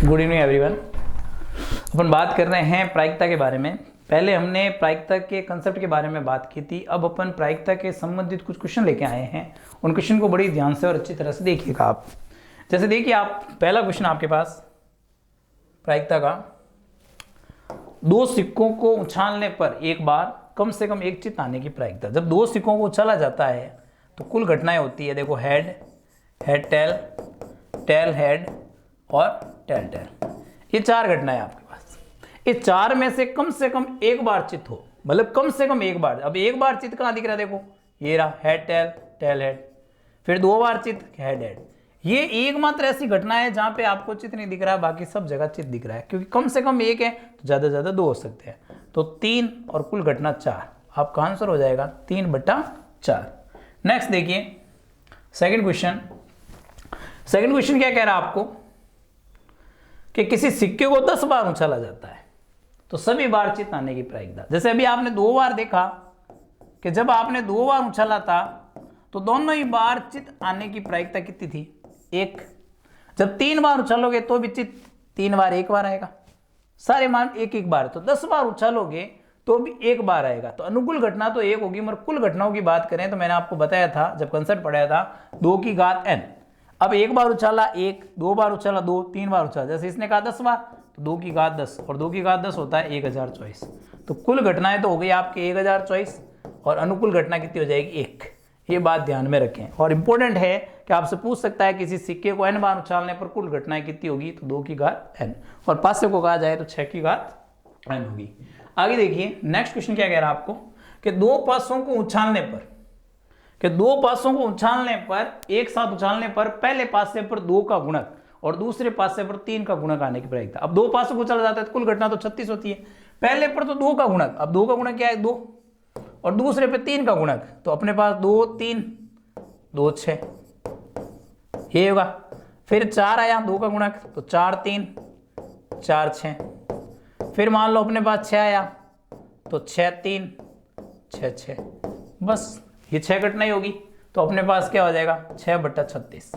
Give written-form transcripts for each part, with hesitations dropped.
Good evening everyone. अपन बात कर रहे हैं प्रायिकता के बारे में। पहले हमने प्रायिकता के कंसेप्ट के बारे में बात की थी। अब अपन प्रायिकता के संबंधित कुछ क्वेश्चन लेके आए हैं। उन क्वेश्चन को बड़ी ध्यान से और अच्छी तरह से देखिएगा आप। जैसे देखिए आप, पहला क्वेश्चन आपके पास प्रायिकता का, दो सिक्कों को उछालने पर एक बार कम से कम एक चित्त आने की प्रायिकता। जब दो सिक्कों को उछाला जाता है तो कुल घटनाएं होती है। देखो, head head tail, tail head और टेल टेल, ये चार घटनाएं आपके पास। ये चार में से कम एक बार चित्त हो, मतलब कम से कम एक बार। अब एक बार चित्त कहाँ दिख रहा है? देखो ये रहा, हेड टेल, टेल हेड। फिर दो बार चित्त, हेड हेड। ये एकमात्र ऐसी घटना है जहां पे आपको चित्त नहीं दिख रहा है, बाकी सब जगह चित्त दिख रहा है। क्योंकि कम से कम एक है तो ज्यादा से ज्यादा दो हो सकते हैं। तो 3 और कुल घटना 4। आपका आंसर हो जाएगा 3/4। नेक्स्ट देखिए सेकंड क्वेश्चन। सेकंड क्वेश्चन क्या कह रहा है आपको कि किसी सिक्के को 10 बार उछाला जाता है तो सभी बार चित्त आने की प्रायिकता। जैसे अभी आपने 2 बार देखा कि जब आपने 2 बार उछाला था तो दोनों ही बार चित्त आने की प्रायिकता कितनी थी? 1। जब 3 बार उछालोगे तो भी चित्त 3 बार एक बार आएगा, सारे मान एक बार। तो 10 बार उछालोगे तो भी एक बार आएगा। तो अनुकूल घटना तो 1 होगी, मगर कुल घटनाओं की बात करें तो मैंने आपको बताया था जब कंसेप्ट पढ़ाया था 2 की घात n। अब एक बार उछाला 1, 2 बार उछाला 2, 3 बार उछाला, जैसे इसने कहा 10 बार तो 2 की घात 10, और 2 की घात 10 होता है 1024। तो कुल घटनाएं तो हो गई आपके 1024 और अनुकूल घटना कितनी हो जाएगी? 1। ये बात ध्यान में रखें। और इंपॉर्टेंट है कि आपसे पूछ सकता है किसी सिक्के को n बार उछालने पर कुल घटनाएं कितनी होगी? तो 2 की घात n, और पासे को कहा जाए तो 6 की घात n होगी। आगे देखिए नेक्स्ट क्वेश्चन क्या कह रहा है आपको कि दो पासों को उछालने पर एक साथ उछालने पर पहले पासे पर 2 का गुणक और दूसरे पासे पर 3 का गुणक आने की प्रायिकता। अब दो पासों को उछाला जाता है तो कुल घटना तो 36 होती है। पहले पर तो 2 का गुणक, अब 2 का गुणक क्या है? 2, और दूसरे पे 3 का गुणक, तो अपने पास 2 3 2 6 ये होगा। फिर 4 आया 2 का गुणक, तो 4 3 4 6। फिर मान लो अपने पास 6 आया तो 6 3 6 6। बस ये 6 घटना ही होगी। तो अपने पास क्या हो जाएगा? 6/36।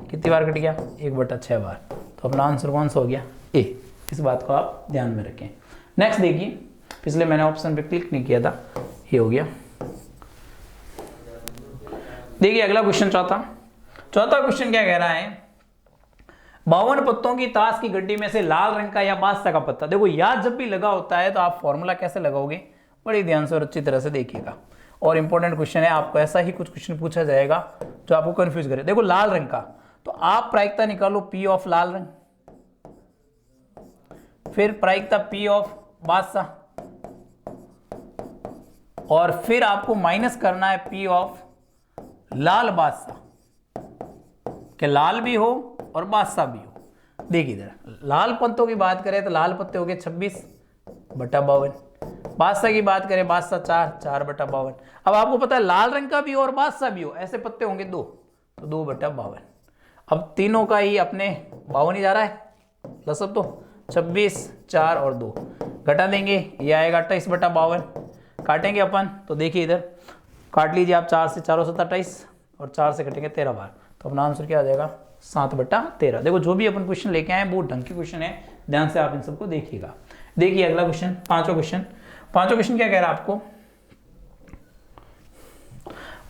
कितनी बार कट गया? 1/6 बार। तो अपना आंसर कौन सा हो गया? ए। इस बात को आप ध्यान में रखें। नेक्स्ट देखिए, पिछले मैंने ऑप्शन पे क्लिक नहीं किया था, ये हो गया। देखिए अगला क्वेश्चन, चौथा क्वेश्चन क्या कह रहा है? 52 पत्तों की ताश की गड्डी में से लाल रंग का या बादशाह का पत्ता। देखो याद जब भी लगा होता है तो आप फॉर्मूला कैसे लगाओगे, बड़ी ध्यान से और अच्छी तरह से देखिएगा। और इंपॉर्टेंट क्वेश्चन है, आपको ऐसा ही कुछ क्वेश्चन पूछा जाएगा जो आपको कंफ्यूज करे। देखो लाल रंग का, तो आप प्रायिकता निकालो P ऑफ लाल रंग, फिर प्रायिकता P ऑफ बादशाह, और फिर आपको माइनस करना है P ऑफ लाल बादशाह, कि लाल भी हो और बादशाह भी हो। देखिए जरा, लाल पत्तों की बात करें तो लाल पत्ते हो गए 26/52। बादशाह की बात करें, बादशाह 4/52। अब आपको पता है लाल रंग का भी हो और बादशाह भी हो, ऐसे पत्ते होंगे 2, तो 2/52। अब तीनों का ही अपने 52 ही जा रहा है, लसब तो 26 4 और 2 घटा देंगे, ये आएगा 28/52। काटेंगे अपन तो देखिए इधर काट लीजिए आप, 4 से 4 27 और 4 से कटेंगे 13 बार। तो अपना आंसर क्या आ जाएगा? 7/13। देखो जो भी अपन क्वेश्चन लेके आए बहुत ढंग के क्वेश्चन है, ध्यान से आप इन सबको देखिएगा। देखिए अगला क्वेश्चन, पांचवा क्वेश्चन क्या कह रहा है आपको?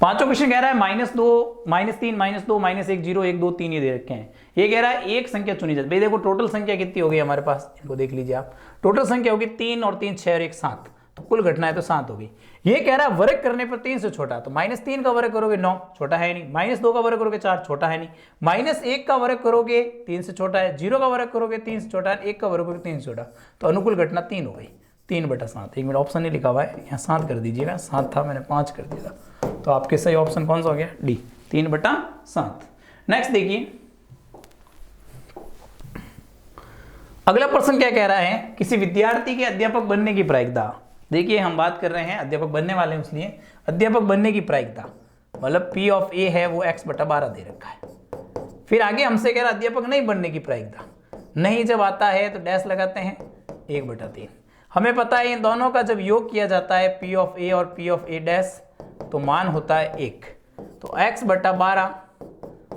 पांचवा क्वेश्चन कह रहा है -2 -3 -2 -1 0 1 2 3 ये दे रखे हैं। ये कह रहा है एक संख्या चुनी जाती है। देखो टोटल संख्या कितनी हो गई हमारे पास, इनको देख लीजिए आप। टोटल संख्या होगी 3 और 3 6 और 1 7, तो कुल घटना है तो 7 होगी। ये कह रहा है वर्ग करने पर 3 से छोटा, तो -3 का वर्ग करोगे 9, छोटा है नहीं। -2 का वर्ग करोगे 4, छोटा है नहीं। -1 का वर्ग करोगे 3 से छोटा है। 0 का वर्ग करोगे 3 से छोटा है। 1 का वर्ग करोगे 3 से छोटा, तो अनुकूल घटना 3 हो गई। 3/7। 1 मिनट, ऑप्शन नहीं लिखा हुआ है यहाँ, 7 कर दीजिएगा। 7 था, मैंने 5 कर दिया था। तो आपके सही ऑप्शन कौन सा हो गया? डी, 3/7। नेक्स्ट देखिए अगला प्रश्न क्या कह रहा है? किसी विद्यार्थी के अध्यापक बनने की प्रायिकता। देखिए हम बात कर रहे हैं अध्यापक बनने वाले हैं, इसलिए अध्यापक बनने की प्रायिकता मतलब P ऑफ A है वो x/12 दे रखा है। फिर आगे हमसे कह रहा है अध्यापक नहीं बनने की प्रायिकता। नहीं जब आता है तो डैश लगाते हैं 1/3। हमें पता है इन दोनों का जब योग किया जाता है P ऑफ A और P ऑफ A डैश, तो मान होता है 1। तो x/12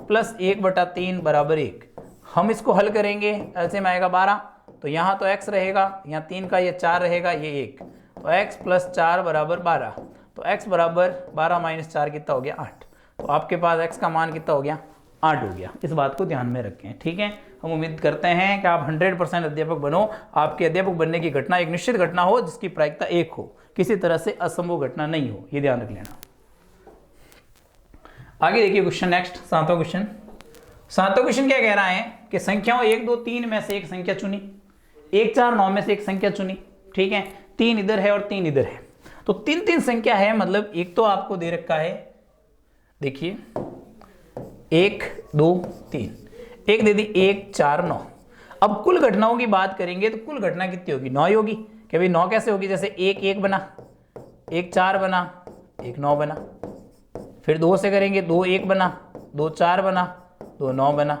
+ 1/3 = 1। हम इसको हल करेंगे, एलसीएम आएगा 12, तो यहाँ तो x रहेगा, यहाँ 3 का ये 4 रहेगा, ये 1, तो x प्लस 4 बराबर 12, तो x बराबर 12 माइनस 4 कितना हो गया 8। तो आपके पास x का मान कितना हो गया 8 हो गया। इस बात को ध्यान में रखें, ठीक है। हम उम्मीद करते हैं कि आप 100% अध्यापक बनो, आपके अध्यापक बनने की घटना एक निश्चित घटना हो जिसकी प्रायिकता 1 हो, किसी तरह से असंभव घटना नहीं हो, ये ध्यान रख लेना। आगे देखिए क्वेश्चन नेक्स्ट, 7वां क्वेश्चन। 7वां क्वेश्चन क्या कह रहा है कि संख्याओं 1 2 3 में से एक संख्या चुनी, 1 4 9 में से एक संख्या चुनी, ठीक है। 3 इधर है और 3 इधर है, तो 3 3 संख्या है, मतलब एक तो आपको दे रखा है, देखिए 1 2 3, एक दे दी 1 4 9। अब कुल घटनाओं की बात करेंगे तो कुल घटना कितनी होगी 9 ही होगी। कि भाई 9 कैसे होगी, जैसे 1 1 बना, 1 4 बना, 1 9 बना, फिर 2 से करेंगे 2 1 बना, 2 4 बना, 2 9 बना,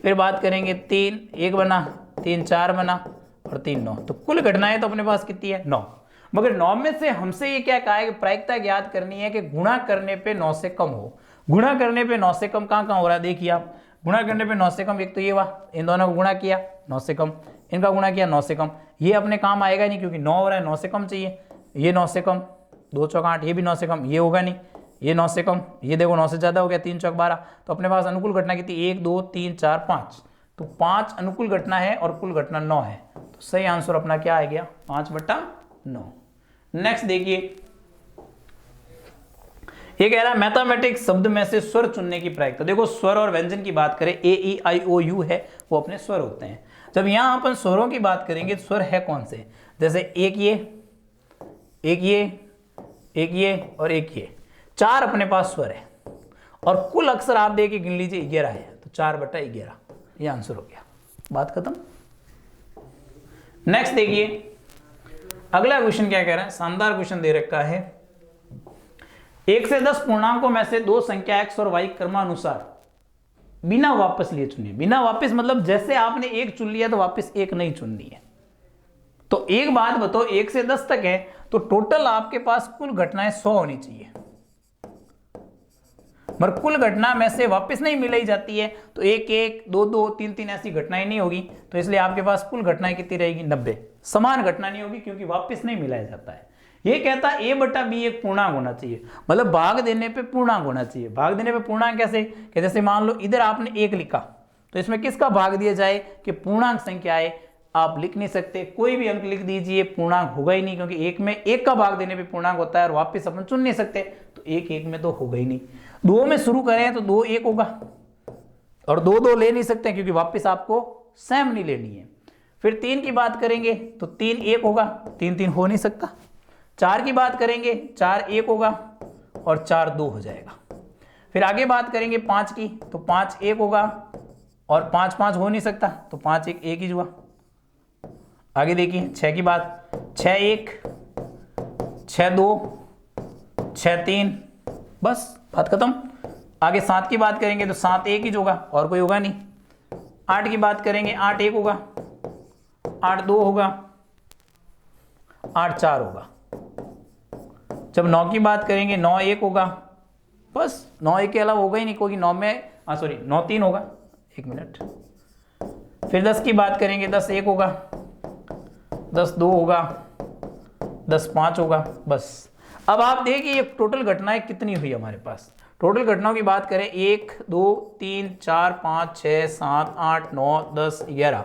फिर बात करेंगे 3 1 बना, 3 4 बना और 3 9। तो कुल घटनाएं तो अपने पास कितनी है 9। मगर 9 में से हमसे ये क्या कहा है कि प्रायिकता ज्ञात करनी है कि गुणा करने पे 9 से कम हो। गुणा करने पे 9 से कम कहाँ हो रहा है, देखिए आप, गुणा करने पे 9 से कम, एक तो ये वाह, इन दोनों को गुणा किया 9 से कम, इनका गुणा किया 9 से कम, ये अपने काम आएगा नहीं क्योंकि 9 हो रहा है, 9 से कम चाहिए, ये 9 से कम, 2 चौक 8, ये भी 9 से कम, ये होगा नहीं, ये 9 से कम, ये देखो 9 से ज़्यादा हो गया, 3 चौक 12। तो अपने पास अनुकूल घटना कितनी 1 2 3 4 5, तो 5 अनुकूल घटना है और कुल घटना 9 है, तो सही आंसर अपना क्या आ गया 5/9। नेक्स्ट देखिए, ये कह रहा है मैथमेटिक्स शब्द में से स्वर चुनने की प्रायिकता। देखो स्वर और व्यंजन की बात करें, ए ई आई ओ यू है, वो अपने स्वर होते हैं। जब यहां अपन स्वरों की बात करेंगे तो स्वर है कौन से, जैसे एक ये, एक ये, एक ये और एक ये, 4 अपने पास स्वर है और कुल अक्षर आप देखिए गिन लीजिए 11 है, तो 4/11 ये आंसर हो गया, बात खत्म। नेक्स्ट देखिए अगला क्वेश्चन क्या कह रहा है, शानदार क्वेश्चन दे रखा है। 1 से 10 पूर्णांकों में से 2 संख्या x और y क्रमानुसार बिना वापस लिए चुनिए। बिना वापस मतलब जैसे आपने 1 चुन लिया तो वापस 1 नहीं चुननी है। तो एक बात बताओ, 1 से 10 तक है तो टोटल आपके पास कुल घटनाएं 100 होनी चाहिए, मगर कुल घटना में से वापस नहीं मिलाई जाती है तो 1 1 2 2 3 3 ऐसी घटनाएं नहीं होगी, तो इसलिए आपके पास कुल घटनाएं कितनी रहेगी 90। समान घटना नहीं होगी क्योंकि वापस नहीं मिलाया जाता है। ये कहता है a/b एक पूर्णांक होना चाहिए, मतलब भाग देने पे पूर्णांक होना चाहिए। भाग देने पे पूर्णांक कैसे, कि जैसे मान लो इधर आपने 1 लिखा तो इसमें किसका भाग दिया जाए कि पूर्णांक संख्या है, आप लिख नहीं सकते, कोई भी अंक लिख दीजिए पूर्णांक होगा ही नहीं, क्योंकि 1 में 1 का भाग देने पे पूर्णांक होता है और वापस अपन चुन नहीं सकते, तो 1 1 में तो होगा ही नहीं। 2 में शुरू करें तो 2 1 होगा और 2 2 ले नहीं सकते क्योंकि वापस आपको सेम नहीं लेनी है। फिर 3 की बात करेंगे तो 3 1 होगा, 3 3 हो नहीं सकता। 4 की बात करेंगे 4 1 होगा और 4 2 हो जाएगा। फिर आगे बात करेंगे 5 की तो 5 1 होगा और 5 5 हो नहीं सकता, तो 5 1 1 ही हुआ। आगे देखिए 6 की बात, 6 1 6 2 6 3, बस बात खत्म। आगे 7 की बात करेंगे तो 7 1 ही होगा और कोई होगा नहीं। 8 की बात करेंगे 8 1 होगा, 8 2 होगा, 8 4 होगा। जब 9 की बात करेंगे 9 1 होगा, बस 9 1 के अलावा होगा ही नहीं, क्योंकि 9 में 9 3 होगा, 1 मिनट। फिर 10 की बात करेंगे 10 1 होगा, 10 2 होगा, 10 5 होगा, बस। अब आप देखिए ये टोटल घटनाएं कितनी हुई हमारे पास। टोटल घटनाओं की बात करें 1 2 3 4 5 6 7 8 9 10 11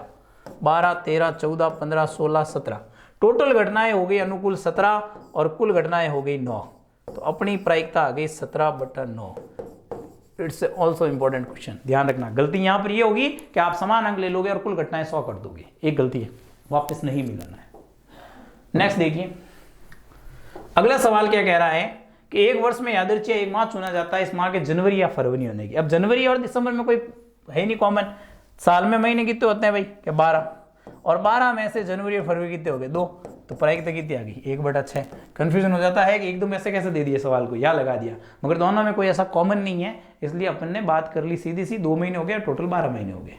12 13 14 15 16 17, टोटल घटनाएं हो गई अनुकूल 17 और कुल घटनाएं हो गई 9, तो अपनी प्रायिकता आ गई 17/9। इट्स ऑल्सो इंपॉर्टेंट क्वेश्चन, ध्यान रखना। गलती यहां पर ये होगी कि आप समान अंक ले लोगे और कुल घटनाएं 100 कर दोगे, एक गलती है, वापस नहीं मिलाना है। नेक्स्ट देखिए अगला सवाल क्या कह रहा है कि एक वर्ष में यादृच्छिक एक माह चुना जाता है, इस माह के जनवरी या फरवरी होने की। अब जनवरी और दिसंबर में कोई है नहीं कॉमन, साल में महीने कितने होते हैं भाई, क्या 12, और 12 में से जनवरी और फरवरी कितने हो गए 2, तो प्रायिकता कितनी आ गई 1/6। कंफ्यूजन हो जाता है कि एकदम ऐसे कैसे दे दिया सवाल को, या लगा दिया, मगर दोनों में कोई ऐसा कॉमन नहीं है, इसलिए अपन ने बात कर ली सीधी सी। 2 महीने हो गए, टोटल 12 महीने हो गए।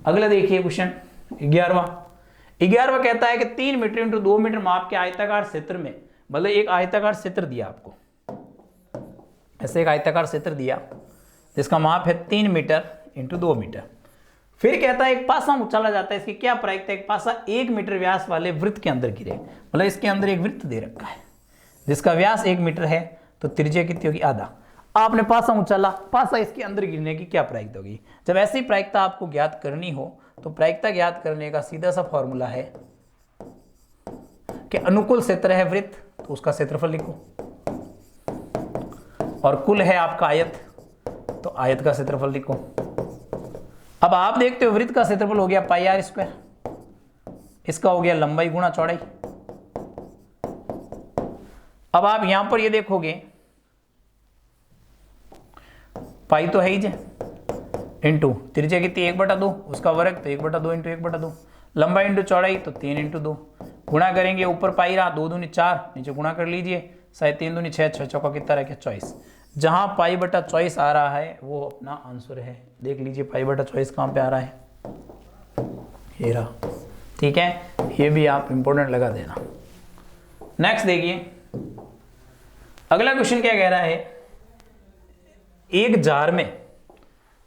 अगला देखिए क्वेश्चन 11वां कहता है कि 3 मीटर इंटू 2 मीटर माप के आयताकार क्षेत्र में, मतलब एक आयताकार क्षेत्र दिया आपको, ऐसे एक आयताकार क्षेत्र दिया जिसका माप है 3 मीटर इंटू 2 मीटर, फिर कहता है एक पासा उछाला जाता है, इसकी क्या प्रायिकता है? एक पासा 1 मीटर व्यास वाले वृत्त के अंदर गिरे, मतलब इसके अंदर एक वृत्त दे रखा है जिसका व्यास 1 मीटर है, तो त्रिज्या कितनी होगी? आधा। आपने पासा उछाला, पासा इसके अंदर गिरने की क्या प्रायिकता होगी? जब ऐसी प्रायिकता आपको ज्ञात करनी हो तो प्रायिकता ज्ञात करने का सीधा सा फॉर्मूला है कि अनुकूल क्षेत्र है वृत्त तो उसका क्षेत्रफल लिखो, और कुल है आपका आयत तो आयत का क्षेत्रफल लिखो। अब आप देखते हो वृत्त का क्षेत्रफल हो गया पाई आर स्क्वायर, इसका हो गया लंबाई गुणा चौड़ाई। अब आप यहां पर ये देखोगे पाई तो है ही जे, इंटू त्रिज्या कितनी 1/2, उसका वर्ग तो 1/2 इंटू 1/2, लंबाई इंटू चौड़ाई तो 3 इंटू 2, गुणा करेंगे ऊपर पाई रहा 2 दूनी 4, नीचे गुणा कर लीजिए, 3 दूनी 6, 6 चौका कितना रह गया 24। जहां पाई बटा 24 आ रहा है वो अपना आंसर है। देख लीजिए पाई बटा 24 कहां पे आ रहा है, ये रहा। ठीक है, ये भी आप इंपॉर्टेंट लगा देना। नेक्स्ट देखिए अगला क्वेश्चन क्या कह रहा है, एक जार में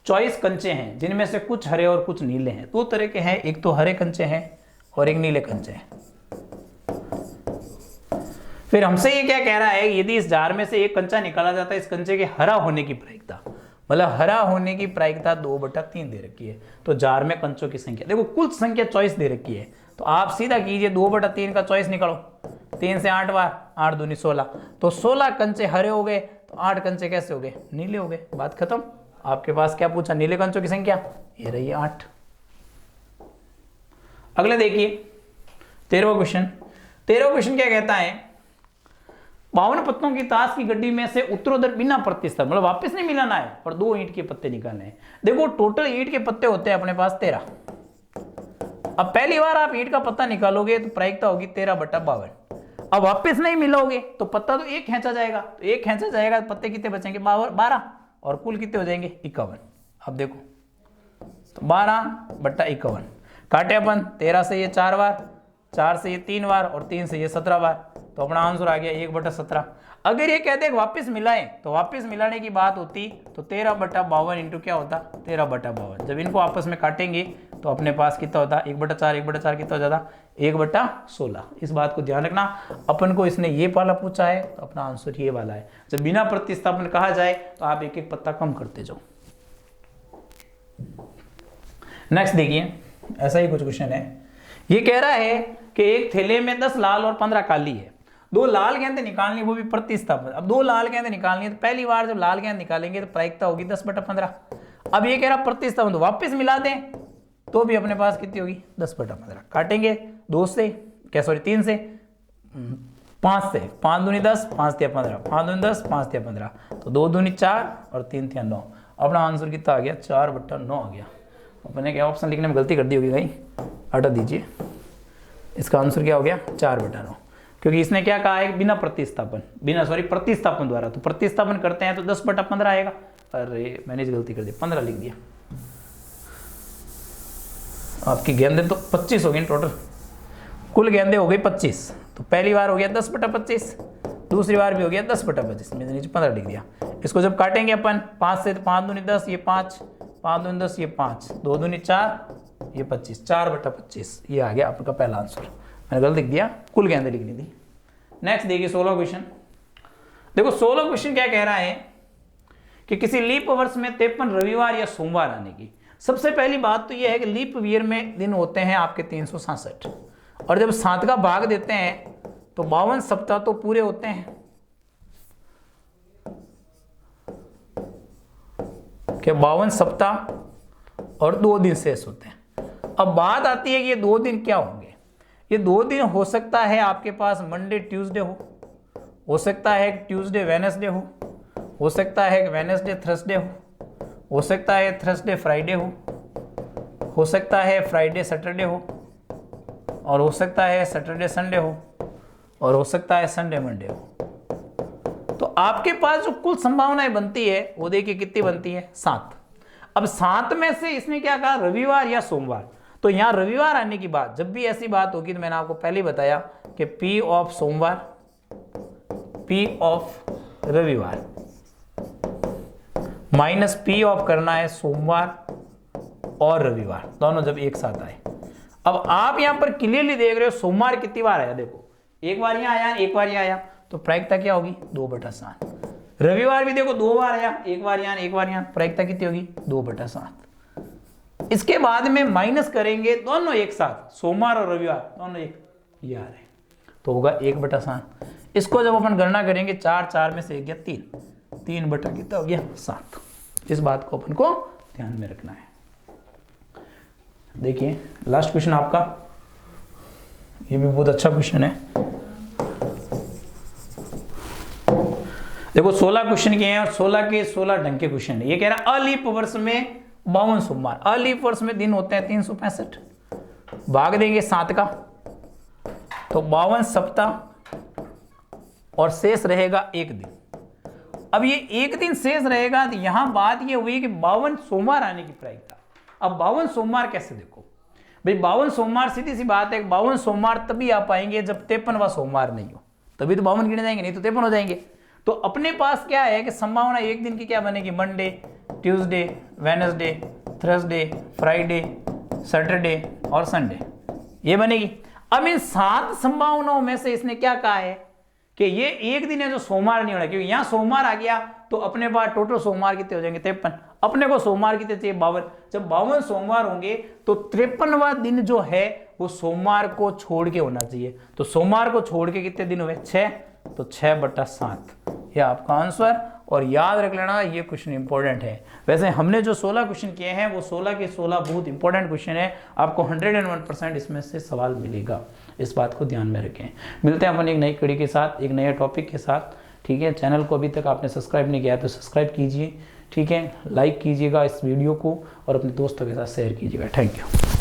24 कंचे हैं जिनमें से कुछ हरे और कुछ नीले हैं। 2 तरह के हैं, एक तो हरे कंचे हैं और एक नीले कंचे हैं। फिर हमसे ये क्या कह रहा है, यदि इस जार में से एक कंचा निकाला जाता है, इस कंचे के हरा होने की प्रायिकता, मतलब हरा होने की प्रायिकता 2/3 दे रखी है। तो जार में कंचों की संख्या देखो, कुल संख्या 24 दे रखी है, तो आप सीधा कीजिए 2/3 का 24 निकालो, 3 से 8 बार, 8 दूनी 16, तो 16 कंचे हरे हो गए, तो 8 कंचे कैसे हो गए? नीले हो गए। बात खत्म। आपके पास क्या पूछा? नीले कंचों की संख्या, ये रही 8। अगले देखिए 13वां क्वेश्चन। 13वां क्वेश्चन क्या कहता है, 52 पत्तों की ताश की गड्डी में से उत्तरोत्तर बिना प्रतिस्थापन, मतलब वापस नहीं मिलाना है, और 2 ईंट के पत्ते निकालने हैं। देखो टोटल ईंट के पत्ते होते हैं अपने पास 13। अब पहली बार आप ईंट का पत्ता निकालोगे तो प्रायिकता होगी 13/52। अब वापस नहीं मिलोगे तो पत्ता तो एक खींचा जाएगा, तो एक खींचा जाएगा, पत्ते कितने बचेंगे? 12, और कुल कितने हो जाएंगे? 51। अब देखो तो 12/51 काटे अपन, 13 से ये 4 बार, 4 से ये 3 बार, और 3 से ये 17 बार, तो अपना आंसर आ गया 1/17। अगर ये कहते हैं वापस मिलाएं, तो वापस मिलाने की बात होती तो 13/52 इंटू क्या होता? 13/52। जब इनको आपस में काटेंगे तो अपने पास कितना होता? 1/4, 1/4 कितना हो जाता? 1/16। इस बात को ध्यान रखना। अपन को इसने ये वाला पूछा है तो अपना आंसर ये वाला है। जब बिना प्रतिस्थापन कहा जाए तो आप एक एक पत्ता कम करते जाओ। नेक्स्ट देखिए, ऐसा ही कुछ क्वेश्चन है। ये कह रहा है कि एक थैले में 10 लाल और 15 काली है, 2 लाल गेंदें निकालनी, वो भी प्रतिस्थापन। अब 2 लाल गेंदें निकालनी है तो पहली बार जब लाल गेंद निकालेंगे तो प्रायिकता होगी 10/15। अब ये कह रहा प्रतिस्थापन, तो वापस मिला दें तो भी अपने पास कितनी होगी? 10/15। काटेंगे 2 से, क्या सॉरी 3 से, 5 से, 5 दूनी 10, 5 तिया 15, 5 दूनी 10, 5 तिया 15, तो 2 दूनी 4 और 3 तिया 9। अपना आंसर कितना आ गया? 4/9 आ गया। अपने क्या ऑप्शन लिखने में गलती कर दी होगी भाई, हटा दीजिए। इसका आंसर क्या हो गया? 4/9, क्योंकि इसने क्या कहा है? बिना प्रतिस्थापन, प्रतिस्थापन द्वारा। तो प्रतिस्थापन करते हैं तो 10/15 आएगा। अरे मैंने गलती कर दी, 15 लिख दिया। आपकी गेंदें तो 25 हो गई टोटल, कुल गेंदें हो गई 25। तो पहली बार हो गया 10/25, दूसरी बार भी हो गया 10/25, मैंने नीचे 15 लिख दिया। इसको जब काटेंगे अपन 5 से, तो 5 दूनी 10, ये 5, 5 दूनी 10, ये 5, 2 दूनी 4, ये 25, 4/25। ये आ गया आपका पहला आंसर। मैंने गलत लिख दिया, कुल गेंदें लिखनी थी। नेक्स्ट देखिए 16वां क्वेश्चन। देखो 16वां क्वेश्चन क्या कह रहा है कि किसी लीप वर्ष में 53 रविवार या सोमवार आने की। सबसे पहली बात तो यह है कि लीप ईयर में दिन होते हैं आपके 367, और जब 7 का भाग देते हैं तो 52 सप्ताह तो पूरे होते हैं। क्या 52 सप्ताह और 2 दिन शेष होते हैं। अब बात आती है कि ये 2 दिन क्या होंगे। ये 2 दिन हो सकता है आपके पास मंडे ट्यूसडे हो सकता है ट्यूसडे वेडनेसडे हो सकता है वेडनेसडे थर्सडे हो सकता है थर्सडे फ्राइडे हो सकता है फ्राइडे सैटरडे और हो सकता है सैटरडे संडे और हो सकता है संडे मंडे हो। तो आपके पास जो कुल संभावनाएं बनती है वो देखिए कितनी बनती है? 7। अब 7 में से इसने क्या कहा? रविवार या सोमवार। तो यहां रविवार आने की बात, जब भी ऐसी बात होगी तो मैंने आपको पहले ही बताया कि P ऑफ सोमवार, P ऑफ रविवार माइनस P ऑफ करना है सोमवार और रविवार दोनों जब एक साथ आए। अब आप यहां पर क्लियरली देख रहे हो सोमवार कितनी बार आया, देखो एक बार यहां आया, एक बार यहां आया, तो प्रायिकता क्या होगी 2/7। रविवार भी देखो 2 बार आया, एक बार यहां एक बार यहां, प्रायिकता कितनी होगी 2/7। इसके बाद में माइनस करेंगे दोनों एक साथ, सोमवार और रविवार दोनों एक ये आ रहे, तो होगा 1/7। इसको जब अपन गणना करेंगे 4 में से 1 गया 3 बटा कितना हो गया 7। इस बात को अपन को ध्यान में रखना है। देखिए लास्ट क्वेश्चन आपका, ये भी बहुत अच्छा क्वेश्चन है। देखो 16 क्वेश्चन किए हैं और 16 के 16 ढंग के क्वेश्चन है। ये कह रहा है अलीप वर्ष में 52 सोमवार, अलीप वर्ष में दिन होते हैं 365, भाग देंगे 7 का तो 52 सप्ताह और शेष रहेगा 1 दिन। अब ये 1 दिन शेष रहेगा, तो यहां बात ये हुई कि 52 सोमवार आने की प्रायिकता। अब 52 सोमवार कैसे देखो भाई, 52 सोमवार सीधी सी बात है, 52 सोमवार तभी आ पाएंगे जब 53वां सोमवार नहीं हो, तभी तो 52 गिने जाएंगे, नहीं तो 53 हो जाएंगे। तो अपने पास क्या है कि संभावना एक दिन की क्या बनेगी, Monday, Tuesday, Wednesday, Thursday, Friday, Saturday और संडे, ये बनेगी। अब इन 7 संभावनाओं में से इसने क्या कहा है कि ये एक दिन है जो सोमवार नहीं होना, क्योंकि यहां सोमवार आ गया तो अपने पास टोटल सोमवार कितने हो जाएंगे 53, अपने को सोमवार कितने चाहिए 52। जब 52 सोमवार होंगे तो 53वां दिन जो है वो सोमवार को छोड़ के होना चाहिए। तो सोमवार को छोड़ के कितने दिन हुए 6, तो 6/7 ये आपका आंसर। और याद रख लेना ये क्वेश्चन इंपॉर्टेंट है। वैसे हमने जो 16 क्वेश्चन किए हैं वो 16 के 16 बहुत इंपॉर्टेंट क्वेश्चन है, आपको 101% इसमें से सवाल मिलेगा, इस बात को ध्यान में रखें। मिलते हैं अपन एक नई कड़ी के साथ, एक नए टॉपिक के साथ, ठीक है। चैनल को अभी तक आपने सब्सक्राइब नहीं किया है तो सब्सक्राइब कीजिए, ठीक है। लाइक कीजिएगा इस वीडियो को और अपने दोस्तों के साथ शेयर कीजिएगा। Thank you.